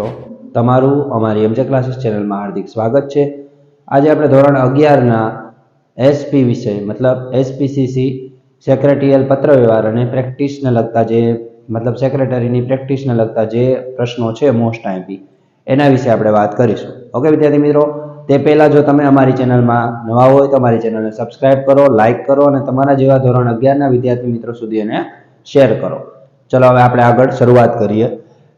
મિત્રો, તમારું અમારી એમજે ક્લાસીસ ચેનલમાં હાર્દિક સ્વાગત છે। આજે આપણે ધોરણ 11ના એસપી વિષય મતલબ એસપીસીસી સેક્રેટરીયલ પત્રવ્યવહાર અને પ્રેક્ટિસને લગતા જે મતલબ સેક્રેટરીની પ્રેક્ટિસને લગતા જે પ્રશ્નો છે મોસ્ટ આઈએમપી એના વિશે આપણે વાત કરીશું। ઓકે વિદ્યાર્થી મિત્રો, તે પહેલાં જો તમે અમારી ચેનલમાં નવા હોય તો અમારી ચેનલને સબસ્ક્રાઇબ કરો, લાઇક કરો અને તમારા જેવા ધોરણ 11ના વિદ્યાર્થી મિત્રો સુધી એને શેર કરો। ચલો હવે આપણે આગળ શરૂઆત કરીએ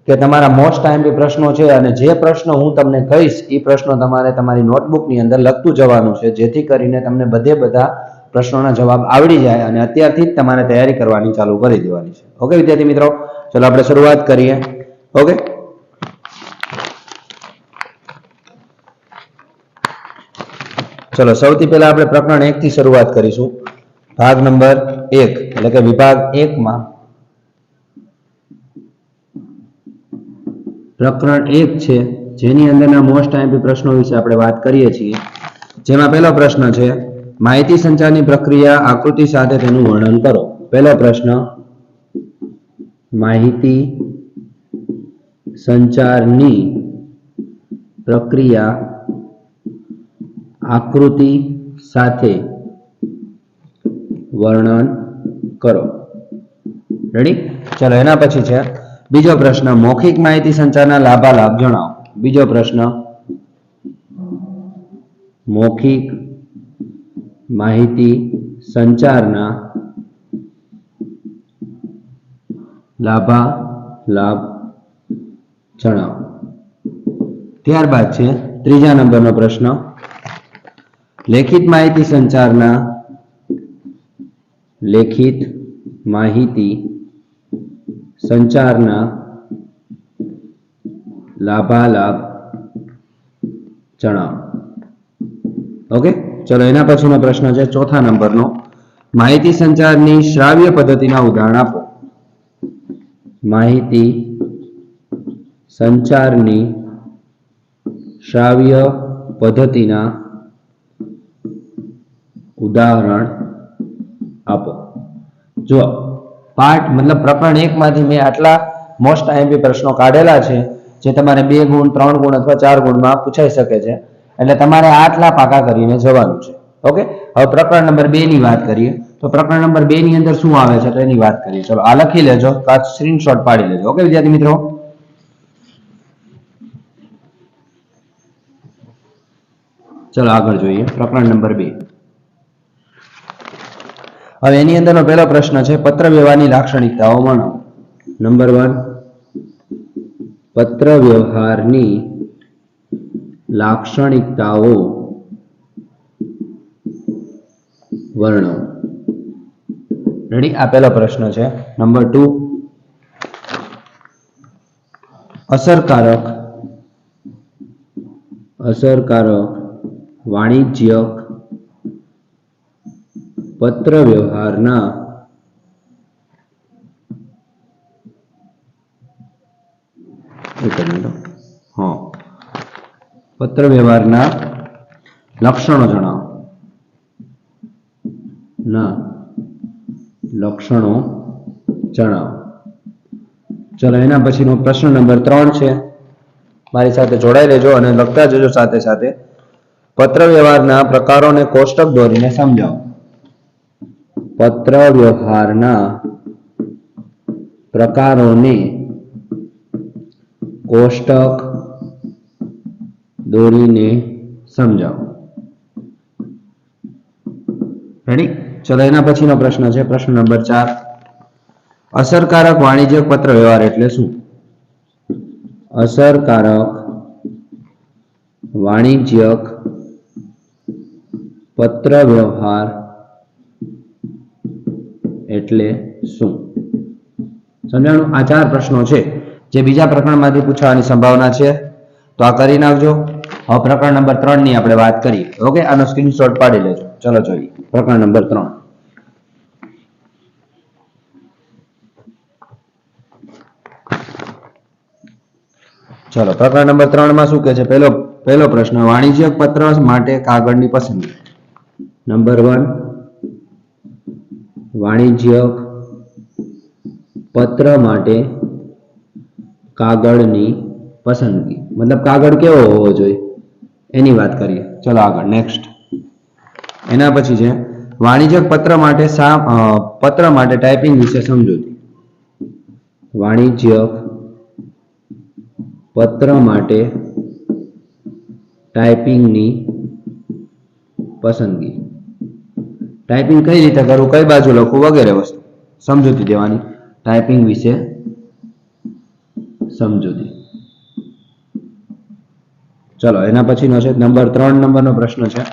કે તમારા મોસ્ટ આઈએમપી પ્રશ્નો છે અને જે પ્રશ્ન હું તમને કહીશ એ પ્રશ્નો તમારે તમારી નોટબુકની અંદર લખતું જવાનું છે, જેથી કરીને તમને બધા પ્રશ્નોના જવાબ આવડી જાય અને અત્યારથી જ તમારે તૈયારી કરવાની ચાલુ કરી દેવાની છે। ઓકે વિદ્યાર્થી મિત્રો, ચલો આપણે શરૂઆત કરીએ। ઓકે, ચલો સૌથી પહેલા આપણે પ્રકરણ 1 થી શરૂઆત કરીશું। ભાગ નંબર 1 એટલે કે વિભાગ 1 માં પ્રકરણ 1 છે, જેની અંદરના મોસ્ટ આઈએમપી પ્રશ્નો વિશે આપણે વાત કરીએ છીએ। જેમાં પહેલો પ્રશ્ન છે, માહિતી સંચારની પ્રક્રિયા આકૃતિ સાથે તેનું વર્ણન કરો। પહેલો પ્રશ્ન, માહિતી સંચારની પ્રક્રિયા આકૃતિ સાથે વર્ણન કરો। રેડી? ચલો એના પછી છે બીજો પ્રશ્ન, મૌખિક માહિતી સંચારના લાભાલાભ જણાવો। બીજો પ્રશ્ન, મૌખિક માહિતી સંચારના લાભાલાભ જણાવો। ત્યારબાદ છે ત્રીજા નંબરનો પ્રશ્ન, લેખિત માહિતી સંચારના લાભાલાભ જણાવો। ઓકે, ચલો એના પછીનો પ્રશ્ન છે ચોથા નંબરનો, માહિતી સંચારની શ્રાવ્ય પદ્ધતિના ઉદાહરણ આપો। માહિતી સંચારની શ્રાવ્ય પદ્ધતિના ઉદાહરણ આપો। જો પાઠ મતલબ પ્રકરણ 1 માંથી મેં આટલા મોસ્ટ આઈએમપી પ્રશ્નો કાઢેલા છે, જે તમારે 2 ગુણ 3 ગુણ અથવા 4 ગુણમાં પૂછાઈ શકે છે, એટલે તમારે આટલા પાકા કરીને જવાનું છે। ઓકે, હવે પ્રકરણ નંબર 2 ની વાત કરીએ તો પ્રકરણ નંબર 2 ની અંદર શું આવે છે તો એની વાત કરીએ। ચલો આ લખી લેજો, આ સ્ક્રીનશોટ પાડી લેજો। ઓકે વિદ્યાર્થી મિત્રો, ચલો આગળ જોઈએ પ્રકરણ નંબર 2। હવે એની અંદરનો પહેલો પ્રશ્ન છે, પત્ર વ્યવહારની લાક્ષણિકતાઓ વર્ણવો। નંબર 1, પત્ર વ્યવહારની લાક્ષણિકતાઓ વર્ણવો। રેડી? આ પહેલો પ્રશ્ન છે। નંબર 2, અસરકારક વાણિજ્યક પત્ર વ્યવહારના લક્ષણો જણાવો। ચલો એના પછીનો પ્રશ્ન નંબર 3 છે, મારી સાથે જોડાઈ લેજો અને લખતા જજો સાથે સાથે। પત્ર વ્યવહારના પ્રકારોને કોષ્ટક દોરીને સમજાવો। પત્ર વ્યવહારના પ્રકારોને કોષ્ટક દોરીને સમજાવો। રેડી? ચલો એના પછીનો પ્રશ્ન છે પ્રશ્ન નંબર 4, અસરકારક વાણિજ્યક પત્ર વ્યવહાર એટલે શું? અસરકારક વાણિજ્યક પત્ર વ્યવહાર એટલે શું? સમજાણું? આ 4 પ્રશ્નો છે જે બીજા પ્રકરણમાંથી પૂછવાની સંભાવના છે, તો આ કરી નાખજો। હવે પ્રકરણ નંબર 3 ની આપણે વાત કરીએ। ઓકે, આનો સ્ક્રીનશોટ પાડી લેજો। ચલો જોઈએ પ્રકરણ નંબર 3। ચલો પ્રકરણ નંબર 3 માં શું કહે છે? પહેલો પ્રશ્ન, વાણિજ્યક પત્ર માટે કાગળની પસંદગી। નંબર 1, વાણિજ્યક પત્ર માટે કાગળની પસંદગી મતલબ કાગળ કેવો હોવો જોઈએ એની વાત કરીએ. ચલો આગળ નેક્સ્ટ. એના પછી છે વાણિજ્યક પત્ર માટે ટાઈપિંગ વિશે સમજૂતી. વાણિજ્યક પત્ર માટે ટાઈપિંગની પસંદગી. ટાઈપિંગ કઈ રીતે કરવું, કઈ બાજુ લખવું વગેરે વસ્તુ સમજૂતી દેવાની. ટાઈપિંગ વિશે સમજૂતી. ચલો એના પછીનો છે નંબર 3 નંબરનો પ્રશ્ન છે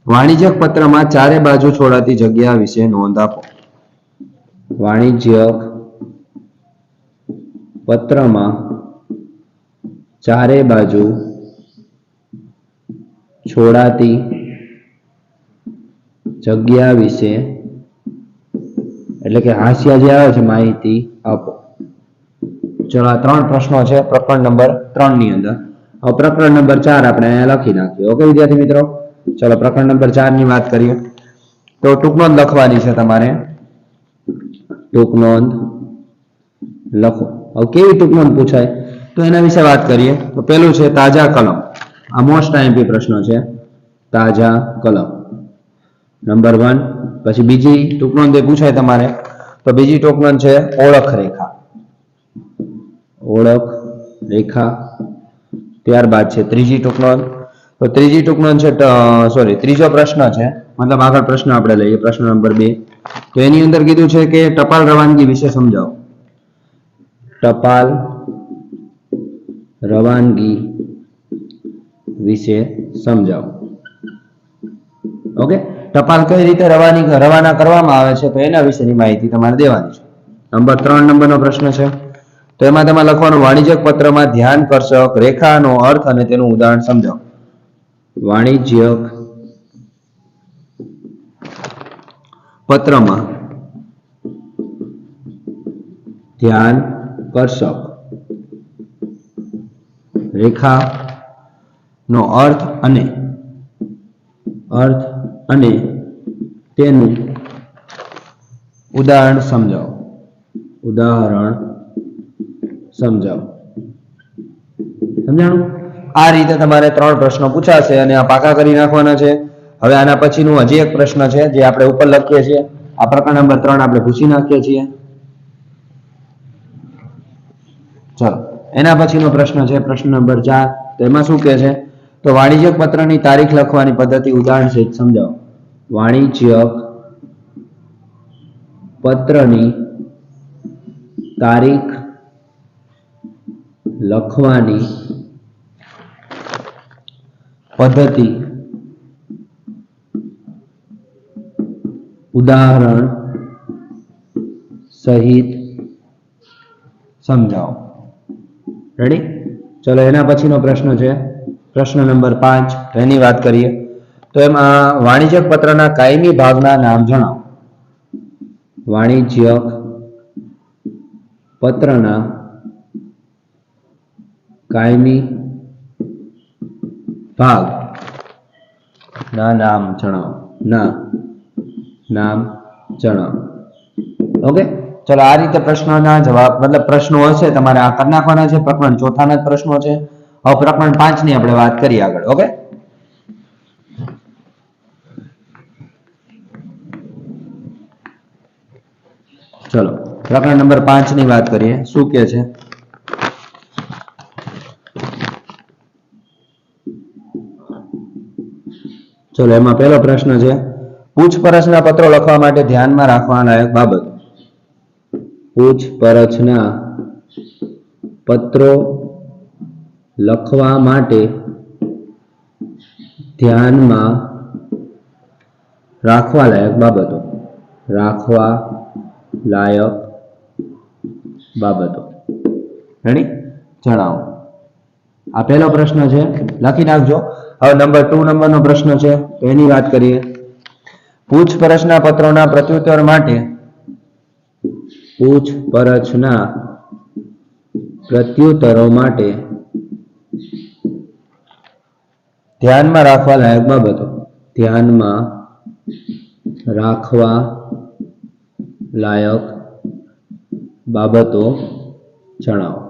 વાણિજ્યક પત્રમાં ચારે બાજુ છોડાતી જગ્યા વિશે નોંધ આપો. વાણિજ્યક પત્રમાં ચારે બાજુ છોડાતી જગ્યા વિશે એટલે કે હાંસિયા જે આવે છે માહિતી આપો. ચલો આ 3 પ્રશ્નો છે પ્રકરણ નંબર 3 ની અંદર. હવે પ્રકરણ નંબર 4 આપણે અહીંયા લખી નાખીએ. ઓકે વિદ્યાર્થી મિત્રો, ચલો પ્રકરણ નંબર 4 ની વાત કરીએ તો ટૂંક નોંધ લખવાની છે તમારે. ટૂંક નોંધ લખો. હવે કેવી ટૂંક નોંધ પૂછાય તો એના વિશે વાત કરીએ. તો પેલું છે તાજા કલમ. આ મોસ્ટ આઈએમપી પ્રશ્ન છે, તાજા કલમ નંબર 1. પછી બીજી ટૂંક નોંધ પૂછાય તમારે તો બીજી ટૂંક નોંધ છે ઓળખ રેખા. ઓળખ રેખા. ત્યારબાદ છે ત્રીજી ટૂંક નોંધ. તો ત્રીજી ટૂંક નોંધ છે ત્રીજો પ્રશ્ન છે મતલબ આગળ પ્રશ્ન આપણે લઈએ પ્રશ્ન નંબર 2. તો એની અંદર કીધું છે કે ટપાલ રવાનગી વિશે સમજાવો. ટપાલ રવાનગી વિશે સમજાવો. ઓકે, ટપાલ કઈ રીતે રવાના કરવામાં આવે છે તો એના વિશેની માહિતી તમારે દેવાની છે. નંબર 3 નંબરનો પ્રશ્ન છે તો એમાં તમારે લખવાનું વાણિજ્યક પત્રમાં ધ્યાનકર્ષક રેખાનો અર્થ અને તેનું ઉદાહરણ સમજાવો. વાણિજ્યક પત્રમાં ધ્યાનકર્ષક રેખાનો અર્થ અને તેનું ઉદાહરણ સમજાવો. સમજાણું? આ રીતે તમારે 3 પ્રશ્નો પૂછાશે અને આ પાકા કરી નાખવાના છે. હવે આના પછીનું હજી એક પ્રશ્ન છે જે આપણે ઉપર લખીએ છીએ. આ પ્રકરણ નંબર 3 આપણે પૂછી નાખીએ છીએ. ચલો એના પછીનો પ્રશ્ન છે પ્રશ્ન નંબર 4. તો એમાં શું કહે છે તો વાણિજ્યક પત્રની તારીખ લખવાની પદ્ધતિ ઉદાહરણ સહિત સમજાવો. વાણિજ્યક પત્રની તારીખ લખવાની પદ્ધતિ ઉદાહરણ સહિત સમજાવો. રેડી? ચલો એના પછીનો પ્રશ્ન છે પ્રશ્ન નંબર 5. એની વાત કરીએ તો એમાં વાણિજ્યક પત્રના કાયમી ભાગના નામ જણાવો. વાણિજ્યક પત્રના કાયમી ભાગ ના નામ જણાવો. ઓકે, ચલો આ રીતે પ્રશ્નોના જવાબ મતલબ પ્રશ્નો હશે તમારે આ કરી નાખવાના છે. પ્રકરણ 4 ના પ્રશ્નો છે. હવે પ્રકરણ 5 ની આપણે વાત કરીએ આગળ. ઓકે, ચલો પ્રકરણ નંબર 5 ની વાત કરીએ. શું કે છે ચલો એમાં પહેલો પ્રશ્ન છે પૂછપરછના પત્રો લખવા માટે ધ્યાનમાં રાખવા લાયક બાબતો. પૂછપરછના પત્રો લખવા માટે ધ્યાનમાં રાખવા લાયક બાબતો. રેડી? જણાવો. આ પહેલો પ્રશ્ન છે, લખી નાખજો. હવે નંબર 2 નંબરનો પ્રશ્ન છે તો એની વાત કરીએ. પૂછપરછના પત્રોના પ્રત્યુત્તર માટે ધ્યાનમાં રાખવા લાયક બાબતો જણાવો.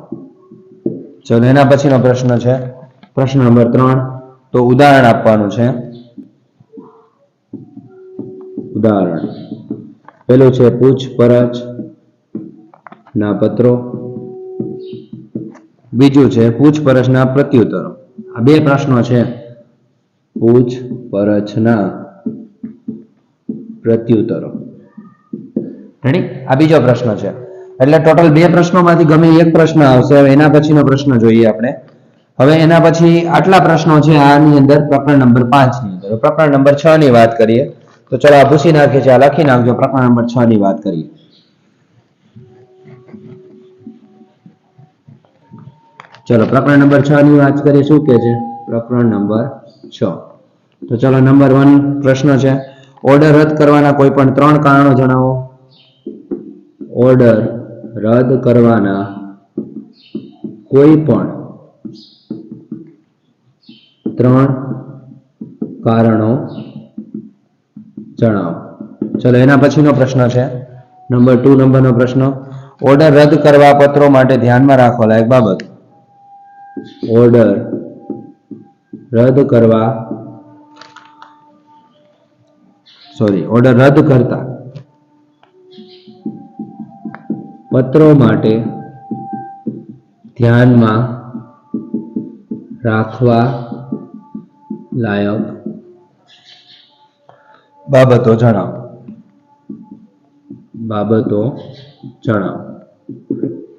ચલો એના પછીનો પ્રશ્ન છે પ્રશ્ન નંબર 3. તો ઉદાહરણ આપવાનું છે. ઉદાહરણ પેલું છે પૂછપરછ ના પત્રો, બીજું છે પૂછપરછના પ્રત્યુત્તરો. આ બે પ્રશ્નો છે, પૂછપરછના પ્રત્યુત્તરો. રેડી? આ બીજો પ્રશ્ન છે. એટલે ટોટલ બે પ્રશ્નોમાંથી ગમે એક પ્રશ્ન આવશે. હવે એના પછીનો પ્રશ્ન જોઈએ આપણે. હવે એના પછી આટલા પ્રશ્નો છે આની અંદર પ્રકરણ નંબર 5 ની અંદર. પ્રકરણ નંબર 6 ની વાત કરીએ તો ચલો આ પૂછી નાખીએ છે, આ લખી નાખજો. પ્રકરણ નંબર 6 ની વાત કરીએ. ચલો પ્રકરણ નંબર 6 ની વાત કરીએ. શું કે છે પ્રકરણ નંબર 6? તો ચલો નંબર 1 પ્રશ્ન છે, ઓર્ડર રદ કરવાના કોઈ પણ 3 કારણો જણાવો. ઓર્ડર રદ કરવાના કોઈ પણ 3 કારણો જણાવો. ચલો એના પછીનો પ્રશ્ન છે નંબર 2 નંબરનો પ્રશ્ન, ઓર્ડર રદ કરવા પત્રો માટે ધ્યાનમાં રાખવા લાયક બાબત. ઓર્ડર રદ કરતા પત્રો માટે ધ્યાનમાં રાખવા લાયક બાબતો જણાવો.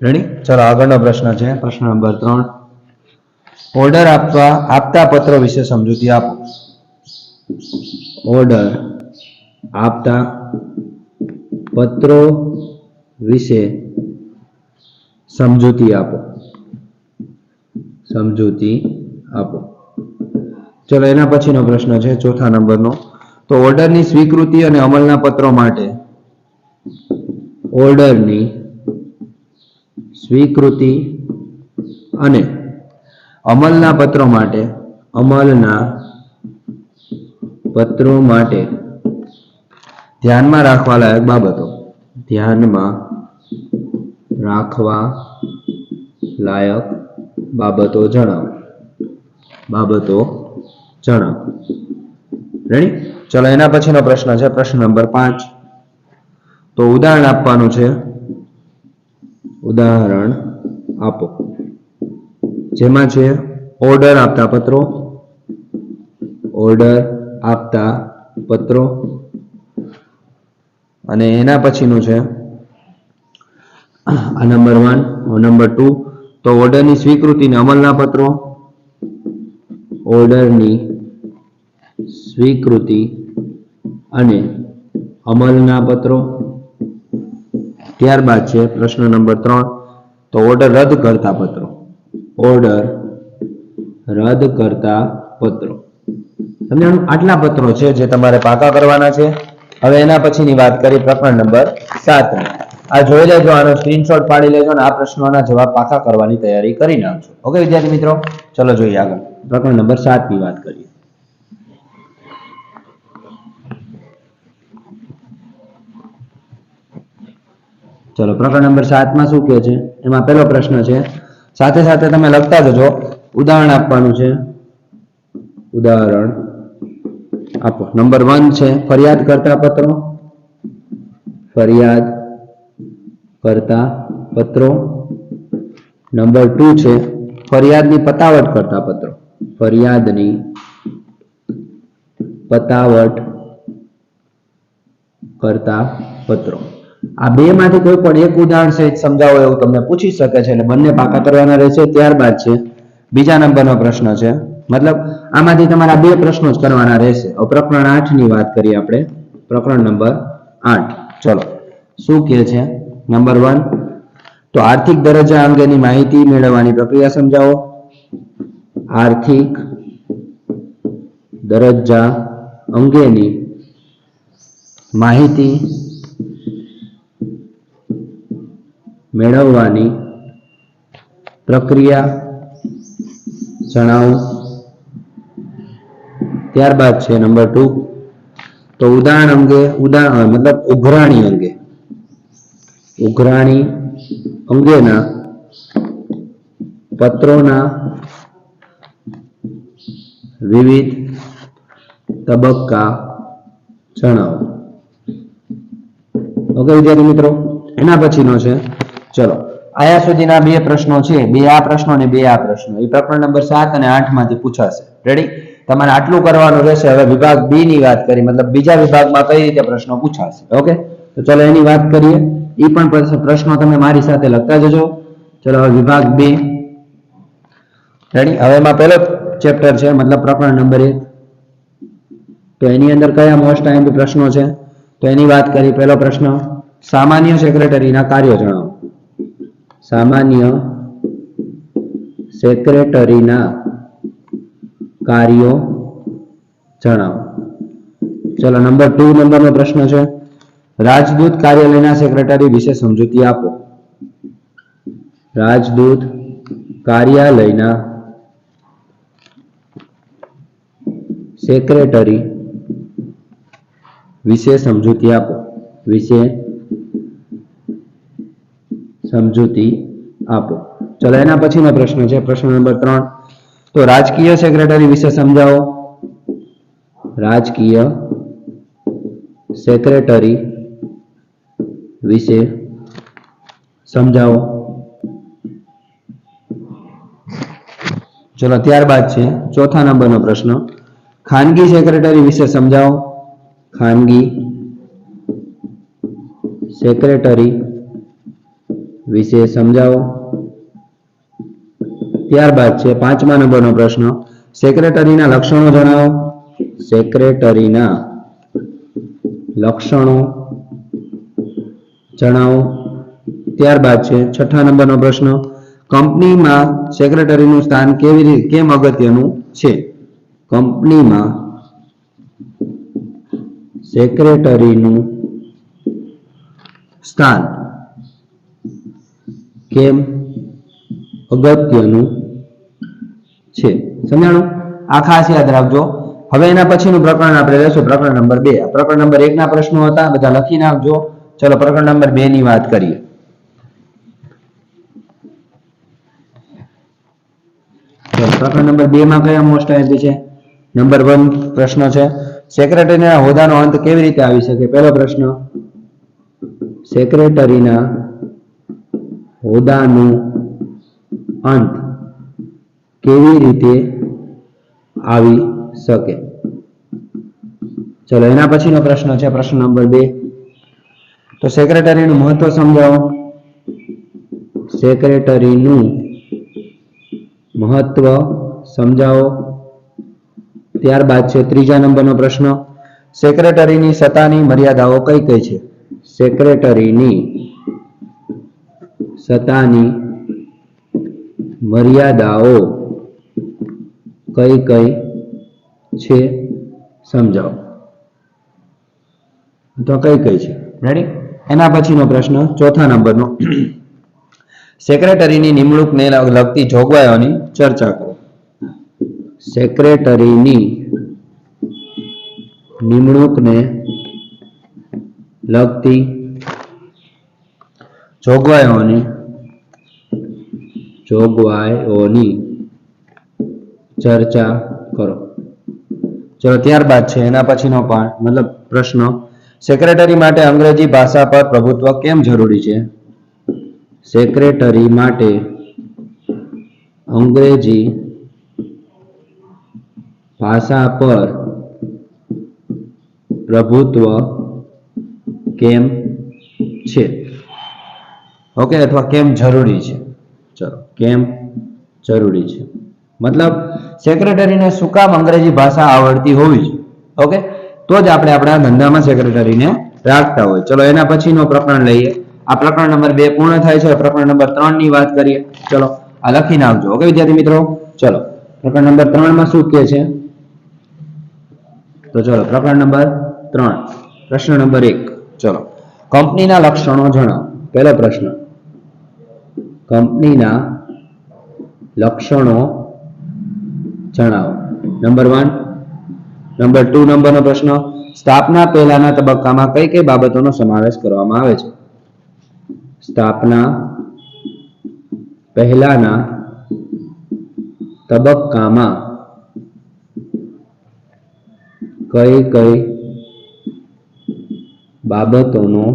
રેડી? ચલો આગળનો પ્રશ્ન છે પ્રશ્ન નંબર 3, ઓર્ડર આપતા પત્રો વિશે સમજૂતી આપો. ઓર્ડર આપતા પત્રો વિશે સમજૂતી આપો. ચલો એના પછીનો પ્રશ્ન છે ચોથા નંબરનો, તો ઓર્ડરની સ્વીકૃતિ અને અમલના પત્રો માટે ઓર્ડરની સ્વીકૃતિ અને અમલના પત્રો માટે ધ્યાનમાં રાખવા લાયક બાબતો. જણાવો. રેડી? ચલો એના પછીનો પ્રશ્ન છે પ્રશ્ન નંબર 5, તો ઉદાહરણ આપવાનું છે. ઉદાહરણ આપો જેમાં છે ઓર્ડર આપતા પત્રો અને એના પછીનું છે આ નંબર 1. નંબર 2, તો ઓર્ડરની સ્વીકૃતિ અને અમલના પત્રો. ઓર્ડરની સ્વીકૃતિ અને અમલના પત્રો. ત્યારબાદ છે પ્રશ્ન નંબર 3, તો ઓર્ડર રદ કરતા પત્રો. સમજાણું? આટલા પત્રો છે જે તમારે પાકા કરવાના છે. હવે એના પછીની વાત કરી પ્રકરણ નંબર 7 ની. આ જોઈ લેજો, આનો સ્ક્રીનશોટ પાડી લેજો અને આ પ્રશ્નોના જવાબ પાકા કરવાની તૈયારી કરી નાખજો. ઓકે વિદ્યાર્થી મિત્રો, ચલો જોઈએ આગળ પ્રકરણ નંબર 7 ની વાત કરીએ. ચલો પ્રકરણ નંબર 7 માં શું કહે છે એમાં પહેલો પ્રશ્ન છે, સાથે સાથે તમે લખતા જજો. ઉદાહરણ આપવાનું છે. ઉદાહરણ આપો. નંબર 1 છે ફરિયાદ કરતા પત્રો. નંબર 2 છે ફરિયાદની પતાવટ કરતા પત્રો. આ બે માંથી કોઈ પણ એક ઉદાહરણ સહિત સમજાવો એવું તમને પૂછી શકે છે, એટલે બંને પાકા કરવાના રહેશે. ત્યારબાદ છે બીજા નંબરનો પ્રશ્ન છે, મતલબ આમાંથી તમારા બે પ્રશ્નો જ કરવાના રહેશે. પ્રકરણ 8 ની વાત કરીએ આપણે. પ્રકરણ નંબર 8. ચલો શું કહે છે? નંબર 1, તો આર્થિક દરજ્જા અંગેની માહિતી મેળવવાની પ્રક્રિયા સમજાવો. આર્થિક દરજ્જા અંગેની માહિતી મેળવવાની પ્રક્રિયા જણાવો. ત્યારબાદ છે નંબર 2, તો ઉઘરાણી અંગેના પત્રોના વિવિધ તબક્કા જણાવો. ઓકે વિદ્યાર્થી મિત્રો, એના પછીનો છે, ચલો આયા સુધીના બે પ્રશ્નો છે, બે આ પ્રશ્નો અને બે આ પ્રશ્નો, એ પ્રકરણ નંબર 7 અને 8 માંથી પૂછાશે. રેડી? તમારે આટલું કરવાનું રહેશે. હવે વિભાગ બી ની વાત કરી, મતલબ બીજા વિભાગમાં કઈ રીતે પ્રશ્નો પૂછાશે. ઓકે, તો ચલો એની વાત કરીએ. એ પણ પ્રશ્નો તમે મારી સાથે લખતા જજો. ચલો હવે વિભાગ બી. રેડી? હવે એમાં પહેલો ચેપ્ટર છે, મતલબ પ્રકરણ નંબર 1. તો એની અંદર કયા મોસ્ટ આઈએમપી પ્રશ્નો છે, તો એની વાત કરી. પહેલો પ્રશ્ન, સામાન્ય સેક્રેટરીના કાર્યો જણાવો. સામાન્ય સેક્રેટરીના કાર્યો જણાવો. ચલો નંબર 2 નંબરનો પ્રશ્ન છે, રાજદૂત કાર્યાલયના સેક્રેટરી વિશે સમજૂતી આપો. રાજદૂત કાર્યાલયના સેક્રેટરી વિશે સમજૂતી આપો. વિશે સમજૂતી આપો. ચલો એના પછીનો પ્રશ્ન છે, પ્રશ્ન નંબર 3, તો રાજકીય સેક્રેટરી વિશે સમજાવો. રાજકીય સેક્રેટરી વિશે સમજાવો. ચલો ત્યારબાદ છે ચોથા નંબરનો પ્રશ્ન, ખાનગી સેક્રેટરી વિશે સમજાવો. ખાનગી સેક્રેટરી વિશે સમજાવો. ત્યારબાદ છે 5મા નંબરનો પ્રશ્ન, સેક્રેટરીના લક્ષણો જણાવો. સેક્રેટરીના લક્ષણો જણાવો. ત્યારબાદ છે 6ઠા નંબરનો પ્રશ્ન, કંપનીમાં સેક્રેટરીનું સ્થાન કેમ અગત્યનું છે. કંપનીમાં સેક્રેટરીનું સ્થાન કેમ અગત્યનું છે. સમજાણું? આ ખાસ યાદ રાખજો. હવે એના પછીનું પ્રકરણ આપણે લેશું, પ્રકરણ નંબર 2. પ્રકરણ નંબર 1 ના પ્રશ્નો હતા, બધા લખી નાખજો. ચલો પ્રકરણ નંબર 2 ની વાત કરીએ. પ્રકરણ નંબર 2 માં કયા મોસ્ટ આઈએમપી છે? નંબર 1 પ્રશ્ન છે, સેક્રેટરીના હોદ્દાનો અંત કેવી રીતે આવી શકે. પહેલો પ્રશ્ન, સેક્રેટરીના હોદ્દાનું અંત કેવી રીતે આવી શકે. ચલો એના પછીનો પ્રશ્ન છે, પ્રશ્ન નંબર 2, તો સેક્રેટરીનું મહત્વ સમજાવો. સેક્રેટરીનું મહત્વ સમજાવો. ત્યારબાદ છે 3જા નંબરનો પ્રશ્ન, સેક્રેટરીની સત્તાની મર્યાદાઓ કઈ કઈ છે. સેક્રેટરીની સત્તાની મર્યાદાઓ કઈ કઈ છે સમજાવો. તો કઈ કઈ છે. રેડી? એના પછીનો પ્રશ્ન 4થા નંબરનો, સેક્રેટરીની નિમણૂકને લગતી જોગવાઈઓની ચર્ચા કરો. સેક્રેટરીની નિમણૂકને લગતી જોગવાઈઓની ચર્ચા કરો. ચલો ત્યારબાદ છે એના પછીનો પાઠ, મતલબ પ્રશ્ન, સેક્રેટરી માટે અંગ્રેજી ભાષા પર પ્રભુત્વ કેમ જરૂરી છે. સેક્રેટરી માટે અંગ્રેજી ભાષા પર પ્રભુત્વ કેમ છે. ઓકે, અથવા કેમ જરૂરી છે. ચલો, કેમ જરૂરી છે, મતલબ સેક્રેટરીને શું કામ અંગ્રેજી ભાષા આવડતી હોવી જોઈએ. ઓકે, તો જ આપણે આપણા ધંધામાં સેક્રેટરીને રાખતા હોય. ચલો એના પછીનો પ્રકરણ લઈએ. આ પ્રકરણ નંબર 2 પૂર્ણ થાય છે. પ્રકરણ નંબર 3 ની વાત કરીએ. ચલો આ લખીને આવજો. ઓકે વિદ્યાર્થી મિત્રો, ચલો પ્રકરણ નંબર 3 માં શું કહે છે. તો ચલો પ્રકરણ નંબર 3, પ્રશ્ન નંબર 1, ચલો કંપનીના લક્ષણો જણાવો. પહેલો પ્રશ્ન, કંપનીના લક્ષણો જણાવો. નંબર 1. નંબર 2 નંબરનો પ્રશ્ન, સ્થાપના પહેલાના તબક્કામાં કઈ કઈ બાબતોનો સમાવેશ કરવામાં આવે છે. સ્થાપના પહેલાના તબક્કામાં કઈ કઈ બાબતોનો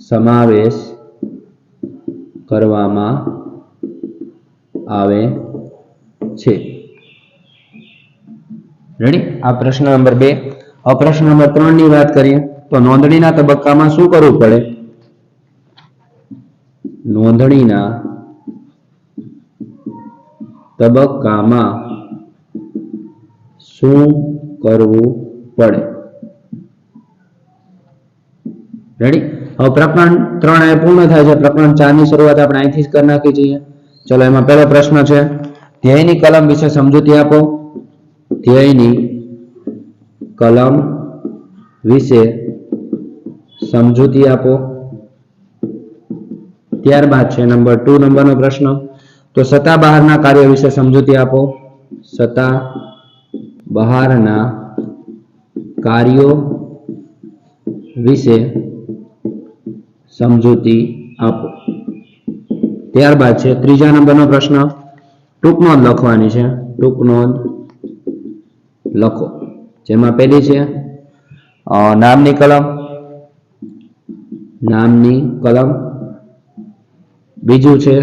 સમાવેશ કરવામાં આવે છે? રેડી? આ પ્રશ્ન નંબર 2. હવે પ્રશ્ન નંબર 3 ની વાત કરીએ તો નોંધણીના તબક્કામાં શું કરવું પડે? નોંધણીના તબક્કામાં શું કરવું પડે? રેડી? હવે પ્રકરણ 3 અહીં પૂર્ણ થાય છે. પ્રકરણ 4 ની શરૂઆત આપણે અહીંથી જ કરી નાખી છીએ. ચલો, એમાં પહેલો પ્રશ્ન છે, ધ્યેયની કલમ વિશે સમજૂતી આપો. ધ્યેયની કલમ વિશે સમજૂતી આપો. ત્યારબાદ છે નંબર 2 નંબરનો પ્રશ્ન, તો સત્તા બહારના કાર્ય વિશે સમજૂતી આપો. સત્તા બહારના કાર્યો વિશે સમજૂતી આપો. ત્યારબાદ છે 3જા નંબરનો પ્રશ્ન, ટૂંક નોંધ લખવાની છે. ટૂંક નોંધ લખો. જેમાં પહેલી છે નામની કલમ. નામની કલમ. બીજું છે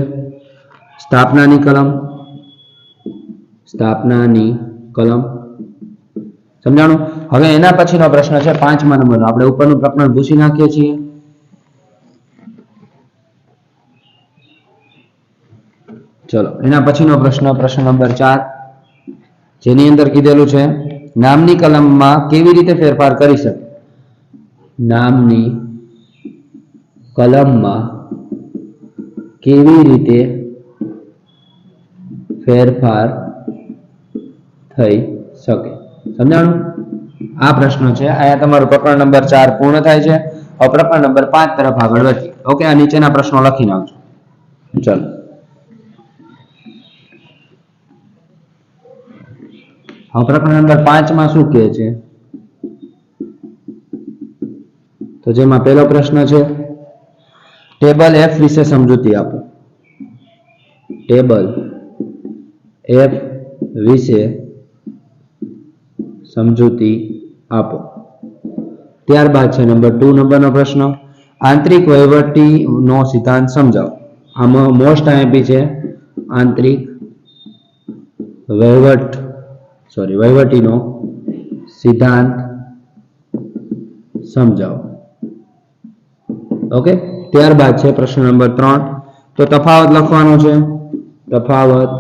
સ્થાપનાની કલમ. સ્થાપનાની કલમ. સમજાણું? હવે એના પછીનો પ્રશ્ન છે 5મા નંબરનો. આપણે ઉપરનું પ્રકરણ ભૂસી નાખીએ છીએ. ચલો, એના પછીનો પ્રશ્ન, પ્રશ્ન નંબર 4, જેની અંદર કીધેલું છે નામની કલમમાં કેવી રીતે ફેરફાર કરી શકે? નામની કલમમાં કેવી રીતે ફેરફાર થઈ શકે? સમજાણું? આ પ્રશ્ન છે. અહીંયા તમારું પ્રકરણ નંબર 4 પૂર્ણ થાય છે. હવે પ્રકરણ નંબર 5 તરફ આગળ વધીએ. ઓકે, આ નીચેના પ્રશ્નો લખી નાખજો. ચલો, હવે પ્રકરણ નંબર 5 માં શું કહે છે? તો જેમાં પહેલો પ્રશ્ન છે, ટેબલ F વિશે સમજૂતી આપો. ટેબલ F વિશે સમજૂતી આપો. ત્યારબાદ છે નંબર 2 નંબરનો પ્રશ્ન, આંતરિક વહીવટીનો સિદ્ધાંત સમજાવો. આમાં મોસ્ટ આઈએમપી છે આંતરિક વહીવટીનો સિદ્ધાંત સમજાવો. ઓકે, ત્યારબાદ છે પ્રશ્ન નંબર 3, તો તફાવત લખવાનો છે. તફાવત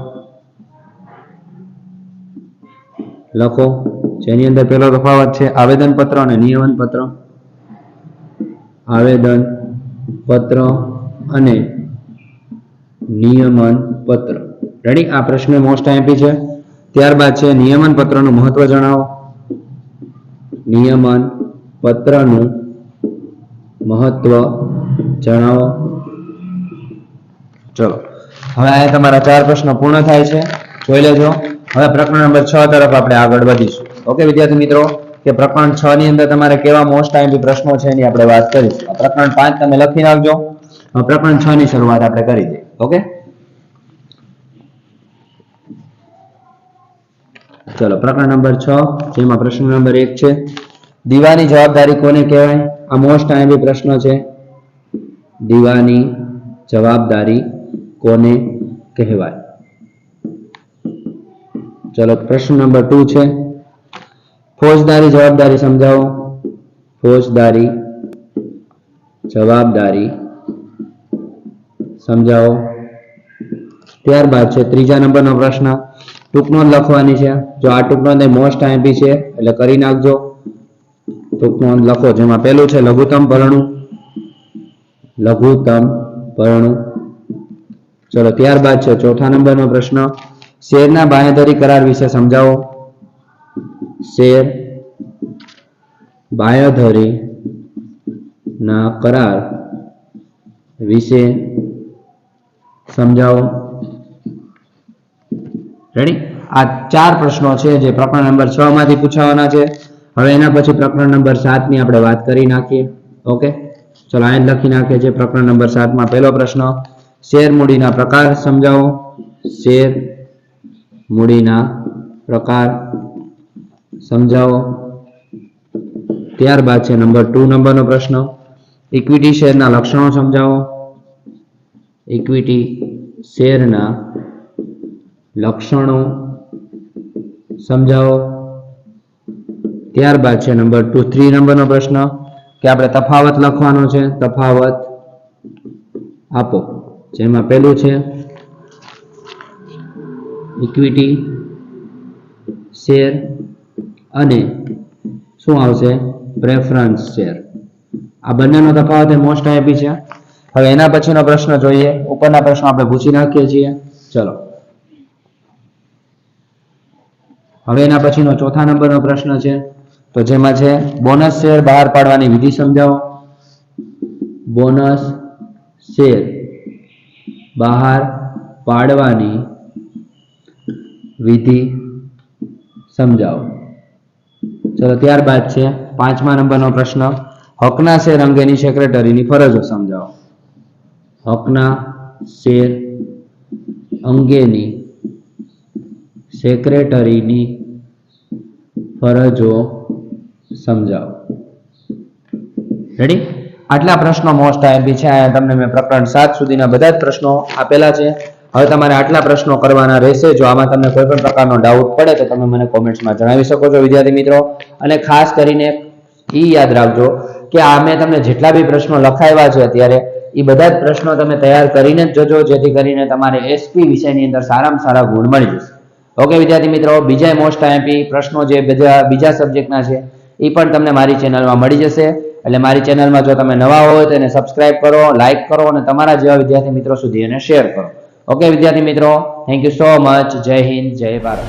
લખો. જેની અંદર પહેલો તફાવત છે આવેદન પત્ર અને નિયમન પત્ર. આવેદન પત્ર અને નિયમન પત્ર. રેડી? આ પ્રશ્ન મોસ્ટ આઈએમપી છે. ત્યારબાદ છે નિયમન પત્રનું મહત્વ જણાવો. નિયમન પત્રનું મહત્વ જણાવો. ચલો, હવે અહીંયા તમારા 4 પ્રશ્નો પૂર્ણ થાય છે. જોઈ લેજો. હવે પ્રકરણ નંબર 6 તરફ આપણે આગળ વધીશું. ઓકે વિદ્યાર્થી મિત્રો, કે પ્રકરણ 6 ની અંદર તમારે કેવા મોસ્ટ આઈએમપી પ્રશ્નો છે એની આપણે વાત કરીશું. પ્રકરણ 5 તમે લખી નાખજો. પ્રકરણ 6 ની શરૂઆત આપણે કરી દઈએ. ઓકે, ચલો, પ્રકરણ નંબર 6, જેમાં પ્રશ્ન નંબર 1 છે, દીવાની જવાબદારી કોને કહેવાય? આ મોસ્ટ આઈએમપી પ્રશ્ન છે. દીવાની જવાબદારી કોને કહેવાય? ચલો, પ્રશ્ન નંબર 2 છે, ફોજદારી જવાબદારી સમજાવો. ફોજદારી જવાબદારી સમજાવો. ત્યારબાદ છે 3જા નંબરનો પ્રશ્ન, ટૂંક નોંધ લખવાની છે. જો આ ટૂંક નોંધ મોસ્ટ આઈએમપી છે એટલે કરી નાખજો. ટૂંક નોંધ લખો. જેમાં પહેલું છે લઘુત્તમ ભરણું. લઘુત્તમ ભરણું. ચલો, ત્યારબાદ છે 4થા નંબરનો પ્રશ્ન, શેરના બાંહેધરી કરાર વિશે સમજાવો. શેર બાંહેધરી ના કરાર વિશે સમજાવો. રેડી? આ 4 પ્રશ્નો છે જે પ્રકરણ નંબર 6 માંથી પૂછાવાના છે. હવે એના પછી પ્રકરણ નંબર 7 ની આપણે વાત કરી નાખીએ. ઓકે, ચલો, અહીં લખી નાખીએ છીએ. પ્રકરણ નંબર 7 માં પહેલો પ્રશ્ન, શેર મૂડીના પ્રકાર સમજાવો. શેર મૂડીના પ્રકાર સમજાવો. ત્યારબાદ છે નંબર 2 નંબરનો પ્રશ્ન, ઇક્વિટી શેરના લક્ષણો સમજાવો. ઇક્વિટી શેરના લક્ષણો સમજાવો. ત્યારબાદ છે નંબર 3 નંબરનો પ્રશ્ન કે આપણે તફાવત લખવાનો છે, તફાવત આપો. જેમાં પહેલું છે ઇક્વિટી શેર અને શું આવશે, પ્રેફરન્સ શેર. આ બંનેનો તફાવત એ મોસ્ટ આઈએમપી છે. હવે એના પછીનો પ્રશ્ન જોઈએ. ઉપરના પ્રશ્નો આપણે પૂછી નાખીએ છીએ. ચલો હવે એના પછીનો 4થા નંબરનો પ્રશ્ન છે, તો જેમાં છે બોનસ શેર બહાર પાડવાની વિધિ સમજાવો. બોનસ શેર બહાર પાડવાની વિધિ સમજાવો. ચલો ત્યારબાદ છે 5મા નંબરનો પ્રશ્ન, હકના શેર અંગેની સેક્રેટરીની ફરજો સમજાવો. હકના શેર અંગેની સેક્રેટરીની ફરજો સમજાવો. રેડી? આટલા પ્રશ્નો મોસ્ટ આઈએમપી છે. અહીંયા તમને મેં પ્રકરણ 7 સુધીના બધા જ પ્રશ્નો આપેલા છે. હવે તમારે આટલા પ્રશ્નો કરવાના રહેશે. જો આમાં તમને કોઈ પણ પ્રકારનો ડાઉટ પડે તો તમે મને કોમેન્ટ્સમાં જણાવી શકો છો વિદ્યાર્થી મિત્રો. અને ખાસ કરીને એ યાદ રાખજો કે આ મેં તમને જેટલા બી પ્રશ્નો લખાવ્યા છે અત્યારે, એ બધા જ પ્રશ્નો તમે તૈયાર કરીને જ જજો, જેથી કરીને તમારે એસપી વિષયની અંદર સારામાં સારા ગુણ મળી જશે. ઓકે વિદ્યાર્થી મિત્રો, બીજા મોસ્ટ આઈએમપી પ્રશ્નો જે બીજા સબ્જેક્ટના છે એ પણ તમને મારી ચેનલમાં મળી જશે. એટલે મારી ચેનલમાં જો તમે નવા હોય તો એને સબસ્ક્રાઇબ કરો, લાઇક કરો અને તમારા જેવા વિદ્યાર્થી મિત્રો સુધી એને શેર કરો. ઓકે વિદ્યાર્થી મિત્રો, થેન્ક યુ સો મચ. જય હિન્દ, જય ભારત.